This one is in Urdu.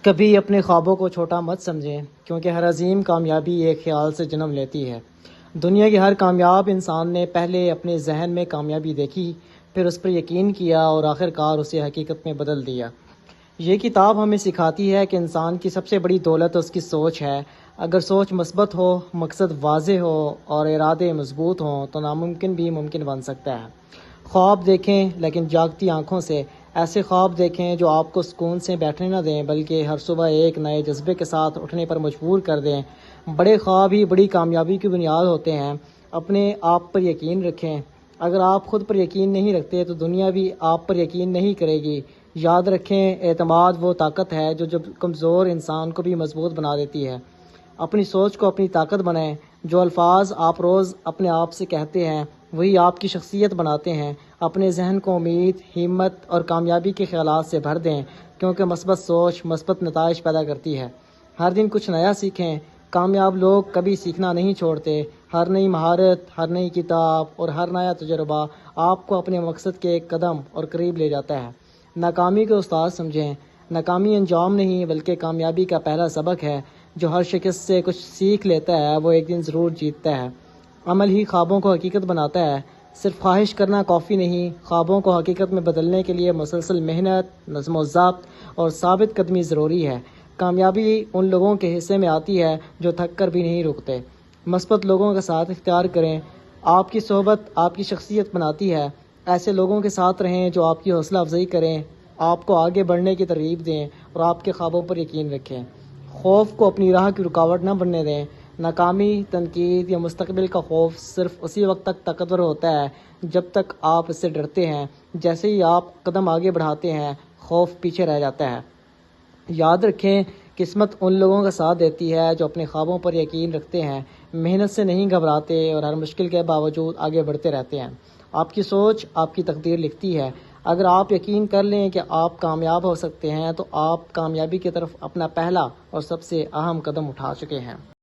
کبھی اپنے خوابوں کو چھوٹا مت سمجھیں، کیونکہ ہر عظیم کامیابی ایک خیال سے جنم لیتی ہے۔ دنیا کے ہر کامیاب انسان نے پہلے اپنے ذہن میں کامیابی دیکھی، پھر اس پر یقین کیا اور آخر کار اسے حقیقت میں بدل دیا۔ یہ کتاب ہمیں سکھاتی ہے کہ انسان کی سب سے بڑی دولت اس کی سوچ ہے۔ اگر سوچ مثبت ہو، مقصد واضح ہو اور ارادے مضبوط ہوں تو ناممکن بھی ممکن بن سکتا ہے۔ خواب دیکھیں لیکن جاگتی آنکھوں سے۔ ایسے خواب دیکھیں جو آپ کو سکون سے بیٹھنے نہ دیں بلکہ ہر صبح ایک نئے جذبے کے ساتھ اٹھنے پر مجبور کر دیں۔ بڑے خواب ہی بڑی کامیابی کی بنیاد ہوتے ہیں۔ اپنے آپ پر یقین رکھیں۔ اگر آپ خود پر یقین نہیں رکھتے تو دنیا بھی آپ پر یقین نہیں کرے گی۔ یاد رکھیں، اعتماد وہ طاقت ہے جو کمزور انسان کو بھی مضبوط بنا دیتی ہے۔ اپنی سوچ کو اپنی طاقت بنائیں۔ جو الفاظ آپ روز اپنے آپ سے کہتے ہیں وہی آپ کی شخصیت بناتے ہیں۔ اپنے ذہن کو امید، ہمت اور کامیابی کے خیالات سے بھر دیں، کیونکہ مثبت سوچ مثبت نتائج پیدا کرتی ہے۔ ہر دن کچھ نیا سیکھیں۔ کامیاب لوگ کبھی سیکھنا نہیں چھوڑتے۔ ہر نئی مہارت، ہر نئی کتاب اور ہر نیا تجربہ آپ کو اپنے مقصد کے ایک قدم اور قریب لے جاتا ہے۔ ناکامی کو استاد سمجھیں۔ ناکامی انجام نہیں بلکہ کامیابی کا پہلا سبق ہے۔ جو ہر شکست سے کچھ سیکھ لیتا ہے وہ ایک دن ضرور جیتتا ہے۔ عمل ہی خوابوں کو حقیقت بناتا ہے۔ صرف خواہش کرنا کافی نہیں، خوابوں کو حقیقت میں بدلنے کے لیے مسلسل محنت، نظم و ضبط اور ثابت قدمی ضروری ہے۔ کامیابی ان لوگوں کے حصے میں آتی ہے جو تھک کر بھی نہیں رکتے۔ مثبت لوگوں کا ساتھ اختیار کریں۔ آپ کی صحبت آپ کی شخصیت بناتی ہے۔ ایسے لوگوں کے ساتھ رہیں جو آپ کی حوصلہ افزائی کریں، آپ کو آگے بڑھنے کی ترغیب دیں اور آپ کے خوابوں پر یقین رکھیں۔ خوف کو اپنی راہ کی رکاوٹ نہ بننے دیں۔ ناکامی، تنقید یا مستقبل کا خوف صرف اسی وقت تک طاقتور ہوتا ہے جب تک آپ اس سے ڈرتے ہیں۔ جیسے ہی آپ قدم آگے بڑھاتے ہیں، خوف پیچھے رہ جاتا ہے۔ یاد رکھیں، قسمت ان لوگوں کا ساتھ دیتی ہے جو اپنے خوابوں پر یقین رکھتے ہیں، محنت سے نہیں گھبراتے اور ہر مشکل کے باوجود آگے بڑھتے رہتے ہیں۔ آپ کی سوچ آپ کی تقدیر لکھتی ہے۔ اگر آپ یقین کر لیں کہ آپ کامیاب ہو سکتے ہیں تو آپ کامیابی کی طرف اپنا پہلا اور سب سے اہم قدم اٹھا چکے ہیں۔